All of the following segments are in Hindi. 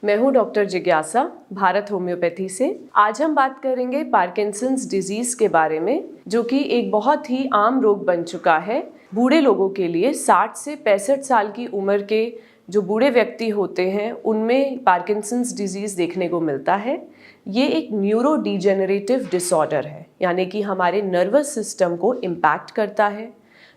मैं हूँ डॉक्टर जिज्ञासा, भारत होम्योपैथी से। आज हम बात करेंगे पार्किंसंस डिजीज़ के बारे में, जो कि एक बहुत ही आम रोग बन चुका है बूढ़े लोगों के लिए। 60 से 65 साल की उम्र के जो बूढ़े व्यक्ति होते हैं उनमें पार्किंसंस डिजीज़ देखने को मिलता है। ये एक न्यूरो डिजेनरेटिव डिसऑर्डर है, यानी कि हमारे नर्वस सिस्टम को इम्पैक्ट करता है।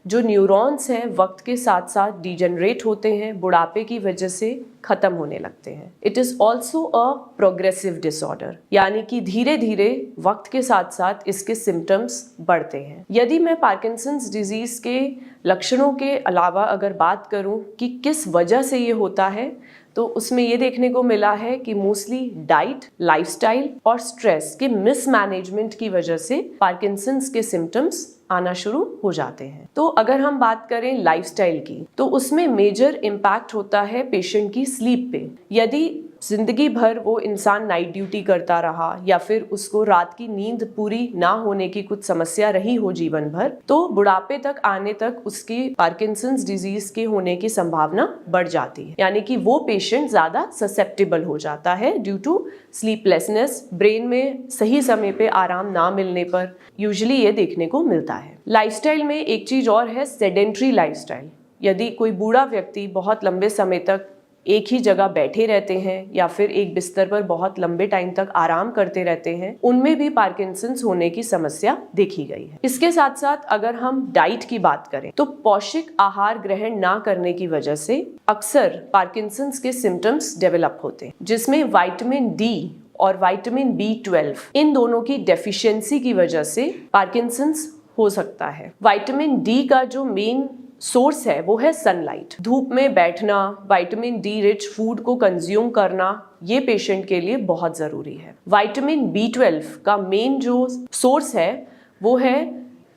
जो न्यूरॉन्स हैं वक्त के साथ साथ डिजेनरेट होते हैं, बुढ़ापे की वजह से ख़त्म होने लगते हैं। It is also a progressive disorder, यानी कि धीरे धीरे वक्त के साथ साथ इसके सिम्टम्स बढ़ते हैं। यदि मैं पार्किंसंस डिजीज़ के लक्षणों के अलावा अगर बात करूं कि किस वजह से ये होता है, तो उसमें ये देखने को मिला है कि मोस्टली डाइट, लाइफस्टाइल और स्ट्रेस के मिसमैनेजमेंट की वजह से पार्किंसंस के सिम्टम्स आना शुरू हो जाते हैं। तो अगर हम बात करें लाइफस्टाइल की, तो उसमें मेजर इम्पैक्ट होता है पेशेंट की स्लीप पे। यदि जिंदगी भर वो इंसान नाइट ड्यूटी करता रहा या फिर उसको रात की नींद पूरी ना होने की कुछ समस्या रही हो जीवन भर, तो बुढ़ापे तक आने तक उसकी पार्किंसंस डिजीज के होने की संभावना बढ़ जाती है। यानी कि वो पेशेंट ज्यादा ससेप्टेबल हो जाता है ड्यू टू स्लीपलेसनेस। ब्रेन में सही समय पे आराम ना मिलने पर यूजुअली ये देखने को मिलता है। लाइफस्टाइल में एक चीज और है, सेडेंट्री लाइफस्टाइल। यदि कोई बूढ़ा व्यक्ति बहुत लंबे समय तक एक ही जगह बैठे रहते हैं या फिर एक बिस्तर पर बहुत लंबे टाइम तक आराम करते रहते हैं, उनमें भी पार्किंसंस होने की समस्या देखी गई है। इसके साथ साथ अगर हम डाइट की बात करें, तो पौष्टिक आहार ग्रहण ना करने की वजह से अक्सर पार्किंसंस के सिम्टम्स डेवलप होते हैं, जिसमें विटामिन डी और विटामिन B12 इन दोनों की डेफिशिएंसी की वजह से पार्किंसंस हो सकता है। विटामिन डी का जो मेन सोर्स है वो है सनलाइट। धूप में बैठना, विटामिन डी रिच फूड को कंज्यूम करना, ये पेशेंट के लिए बहुत ज़रूरी है। विटामिन B12 का मेन जो सोर्स है वो है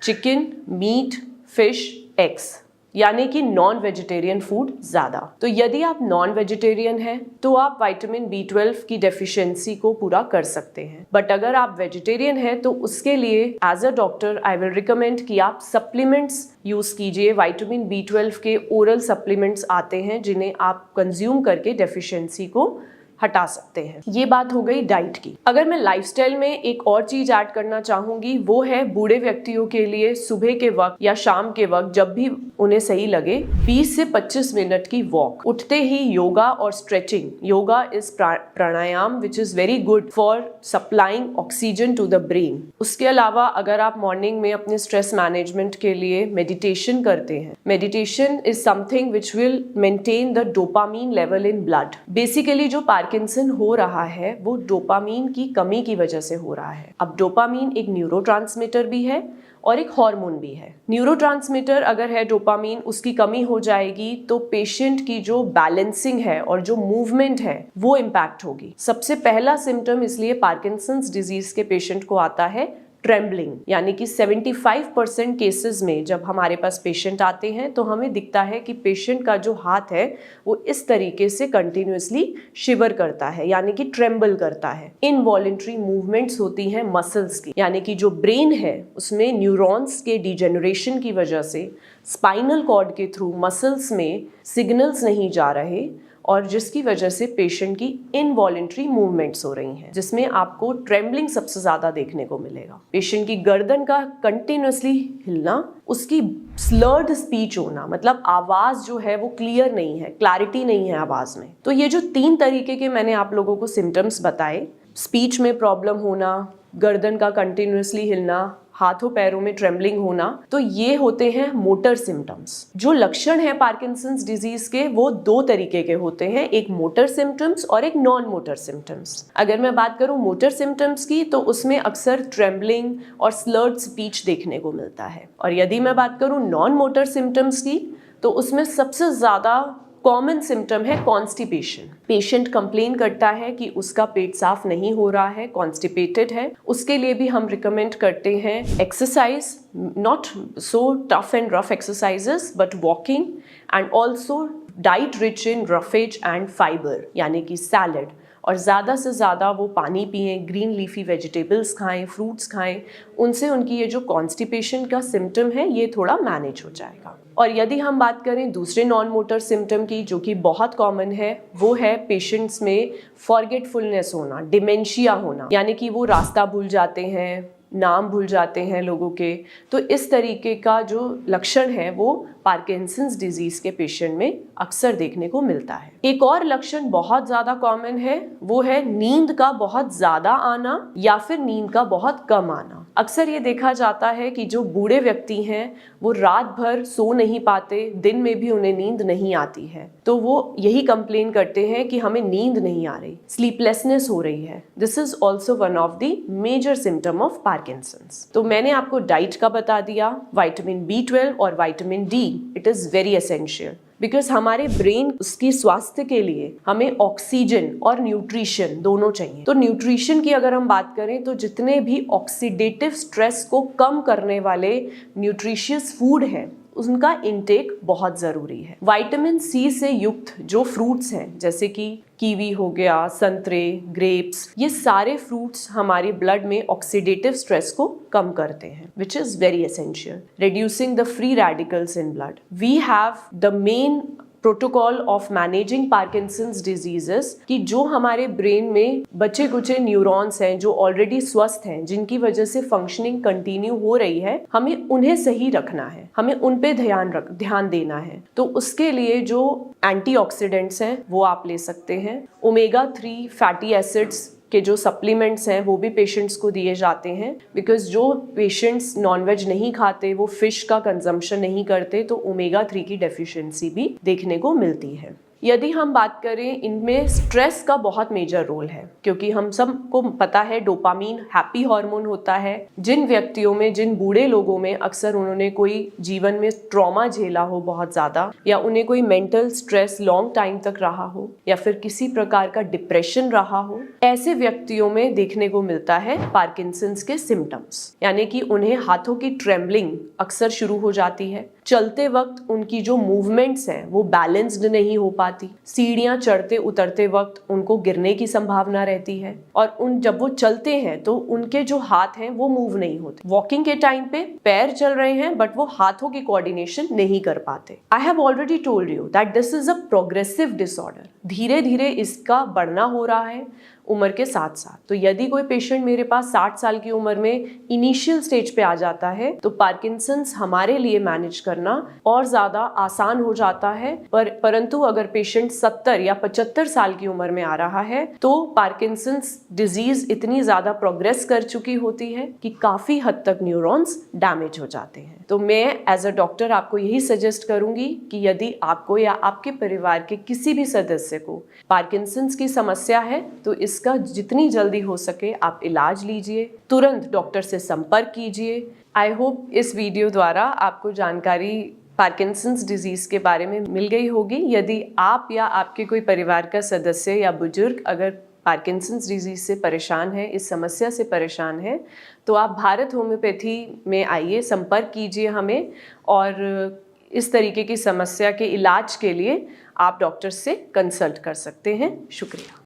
चिकन, मीट, फिश, एग्स, यानी कि नॉन वेजिटेरियन फूड ज़्यादा। तो यदि आप नॉन वेजिटेरियन हैं तो आप विटामिन B12 की डेफिशिएंसी को पूरा कर सकते हैं। बट अगर आप वेजिटेरियन हैं तो उसके लिए as a doctor I will recommend कि आप सप्लीमेंट्स यूज़ कीजिए। विटामिन B12 के ओरल सप्लीमेंट्स आते हैं जिन्हें आप कंज्यूम करके डेफिशिएंसी को हटा सकते हैं। ये बात हो गई डाइट की। अगर मैं लाइफस्टाइल में एक और चीज ऐड करना चाहूंगी, वो है बूढ़े व्यक्तियों के लिए सुबह के वक्त या शाम के वक्त जब भी उन्हें सही लगे 20 से 25 मिनट की वॉक। उठते ही योगा और stretching. Yoga is pranayama which is very good for supplying oxygen to the brain. उसके अलावा अगर आप मॉर्निंग में अपने स्ट्रेस मैनेजमेंट के लिए मेडिटेशन करते हैं, meditation is something which will maintain the dopamine level in blood. Basically जो पार्किंसन हो रहा है वो डोपामीन की कमी की वजह से हो रहा है। अब डोपामीन एक न्यूरोट्रांसमीटर भी है और एक हार्मोन भी है। न्यूरोट्रांसमीटर अगर है डोपामीन, उसकी कमी हो जाएगी तो पेशेंट की जो बैलेंसिंग है और जो मूवमेंट है वो इम्पैक्ट होगी। सबसे पहला सिम्टम इसलिए पार्किंसंस डिजीज के पेशेंट को आता है ट्रेम्बलिंग, यानी कि 75% केसेस में जब हमारे पास पेशेंट आते हैं तो हमें दिखता है कि पेशेंट का जो हाथ है वो इस तरीके से कंटिन्यूअसली शिवर करता है, यानी कि ट्रेम्बल करता है। इनवॉलेंट्री मूवमेंट्स होती हैं मसल्स की, यानी कि जो ब्रेन है उसमें न्यूरॉन्स के डिजेनरेशन की वजह से स्पाइनल कॉर्ड के थ्रू मसल्स में सिग्नल्स नहीं जा रहे और जिसकी वजह से पेशेंट की इनवॉलेंट्री मूवमेंट्स हो रही हैं, जिसमें आपको ट्रेम्बलिंग सबसे ज़्यादा देखने को मिलेगा। पेशेंट की गर्दन का कंटिन्यूअसली हिलना, उसकी स्लर्ड स्पीच होना, मतलब आवाज़ जो है वो क्लियर नहीं है, क्लैरिटी नहीं है आवाज़ में। तो ये जो 3 तरीके के मैंने आप लोगों को सिम्टम्स बताए, स्पीच में प्रॉब्लम होना, गर्दन का कंटिन्यूअसली हिलना, हाथों पैरों में ट्रेम्बलिंग होना, तो ये होते हैं मोटर सिम्टम्स। जो लक्षण है पार्किंसंस डिजीज के वो 2 तरीके के होते हैं, एक मोटर सिम्टम्स और एक नॉन मोटर सिम्टम्स। अगर मैं बात करूं मोटर सिम्टम्स की, तो उसमें अक्सर ट्रेम्बलिंग और स्लर्ड स्पीच देखने को मिलता है। और यदि मैं बात करूं नॉन मोटर सिम्टम्स की, तो उसमें सबसे ज्यादा कॉमन सिम्टम है कॉन्स्टिपेशन। पेशेंट कंप्लेन करता है कि उसका पेट साफ नहीं हो रहा है, कॉन्स्टिपेटेड है। उसके लिए भी हम रिकमेंड करते हैं exercise, not so tough and rough exercises but walking, and also diet rich in roughage and fibre, यानी कि सैलड। और ज़्यादा से ज़्यादा वो पानी पिएँ, ग्रीन लीफी वेजिटेबल्स खाएं, फ्रूट्स खाएं। उनसे उनकी ये जो कॉन्स्टिपेशन का सिम्टम है ये थोड़ा मैनेज हो जाएगा। और यदि हम बात करें दूसरे नॉन मोटर सिम्टम की, जो कि बहुत कॉमन है, वो है पेशेंट्स में फॉरगेटफुलनेस होना, डिमेंशिया होना, यानी कि वो रास्ता भूल जाते हैं, नाम भूल जाते हैं लोगों के। तो इस तरीके का जो लक्षण है वो पार्किंसंस डिजीज के पेशेंट में अक्सर देखने को मिलता है। एक और लक्षण बहुत ज़्यादा कॉमन है, वो है नींद का बहुत ज़्यादा आना या फिर नींद का बहुत कम आना। अक्सर ये देखा जाता है कि जो बूढ़े व्यक्ति हैं वो रात भर सो नहीं पाते, दिन में भी उन्हें नींद नहीं आती है, तो वो यही कंप्लेन करते हैं कि हमें नींद नहीं आ रही, स्लीपलेसनेस हो रही है। This is also one of the major symptom of Parkinson's. तो मैंने आपको डाइट का बता दिया, विटामिन B12 और vitamin D, it is very essential because हमारे ब्रेन उसकी स्वास्थ्य के लिए हमें ऑक्सीजन और न्यूट्रिशन दोनों चाहिए। तो न्यूट्रिशन की अगर हम बात करें तो जितने भी ऑक्सीडेटिव स्ट्रेस को कम करने वाले न्यूट्रिशियस फूड हैं उनका इनटेक बहुत ज़रूरी है। विटामिन C से युक्त जो फ्रूट्स हैं, जैसे कि कीवी हो गया, संतरे, ग्रेप्स, ये सारे फ्रूट्स हमारे ब्लड में ऑक्सीडेटिव स्ट्रेस को कम करते हैं, which is very essential, reducing the free radicals in blood. We have the main protocol of managing Parkinson's diseases कि जो हमारे ब्रेन में बचे कुचे न्यूरॉन्स हैं जो ऑलरेडी स्वस्थ हैं, जिनकी वजह से फंक्शनिंग कंटिन्यू हो रही है, हमें उन्हें सही रखना है, हमें उन पे ध्यान देना है। तो उसके लिए जो एंटीऑक्सीडेंट्स हैं वो आप ले सकते हैं। ओमेगा-3 फैटी एसिड्स के जो सप्लीमेंट्स हैं वो भी पेशेंट्स को दिए जाते हैं, बिकॉज जो पेशेंट्स नॉनवेज नहीं खाते, वो फिश का कंजम्पशन नहीं करते, तो ओमेगा-3 की डेफिशिएंसी भी देखने को मिलती है। यदि हम बात करें, इनमें स्ट्रेस का बहुत मेजर रोल है, क्योंकि हम सबको पता है डोपामीन हैप्पी हार्मोन होता है। जिन व्यक्तियों में, जिन बूढ़े लोगों में अक्सर उन्होंने कोई जीवन में ट्रॉमा झेला हो बहुत ज़्यादा, या उन्हें कोई मेंटल स्ट्रेस लॉन्ग टाइम तक रहा हो, या फिर किसी प्रकार का डिप्रेशन रहा हो, ऐसे व्यक्तियों में देखने को मिलता है पार्किंसंस के सिम्टम्स, यानी कि उन्हें हाथों की ट्रेम्बलिंग अक्सर शुरू हो जाती है, चलते वक्त उनकी जो मूवमेंट्स हैं वो बैलेंस्ड नहीं हो पाती, सीढ़ियां चढ़ते उतरते वक्त उनको गिरने की संभावना रहती है, और जब वो चलते हैं तो उनके जो हाथ हैं वो मूव नहीं होते। वॉकिंग के टाइम पे पैर चल रहे हैं बट वो हाथों की कोऑर्डिनेशन नहीं कर पाते। I have already told you that this is a progressive disorder. धीरे धीरे इसका बढ़ना हो रहा है उम्र के साथ साथ। तो यदि कोई पेशेंट मेरे पास 60 साल की उम्र में इनिशियल स्टेज पे आ जाता है तो पार्किंसंस हमारे लिए मैनेज करना और ज़्यादा आसान हो जाता है। परंतु अगर पेशेंट 70 या 75 साल की उम्र में आ रहा है तो पार्किंसंस डिजीज इतनी ज़्यादा प्रोग्रेस कर चुकी होती है कि काफ़ी हद तक न्यूरॉन्स डैमेज हो जाते हैं। तो मैं एज अ डॉक्टर आपको यही सजेस्ट करूंगी कि यदि आपको या आपके परिवार के किसी भी सदस्य को पार्किंसंस की समस्या है तो इसका जितनी जल्दी हो सके आप इलाज लीजिए, तुरंत डॉक्टर से संपर्क कीजिए। आई होप इस वीडियो द्वारा आपको जानकारी पार्किंसंस डिजीज के बारे में मिल गई होगी। यदि आप या आपके कोई परिवार का सदस्य या बुजुर्ग अगर पार्किंसंस डिजीज से परेशान है, इस समस्या से परेशान है, तो आप भारत होम्योपैथी में आइए, संपर्क कीजिए हमें, और इस तरीके की समस्या के इलाज के लिए आप डॉक्टर से कंसल्ट कर सकते हैं। शुक्रिया।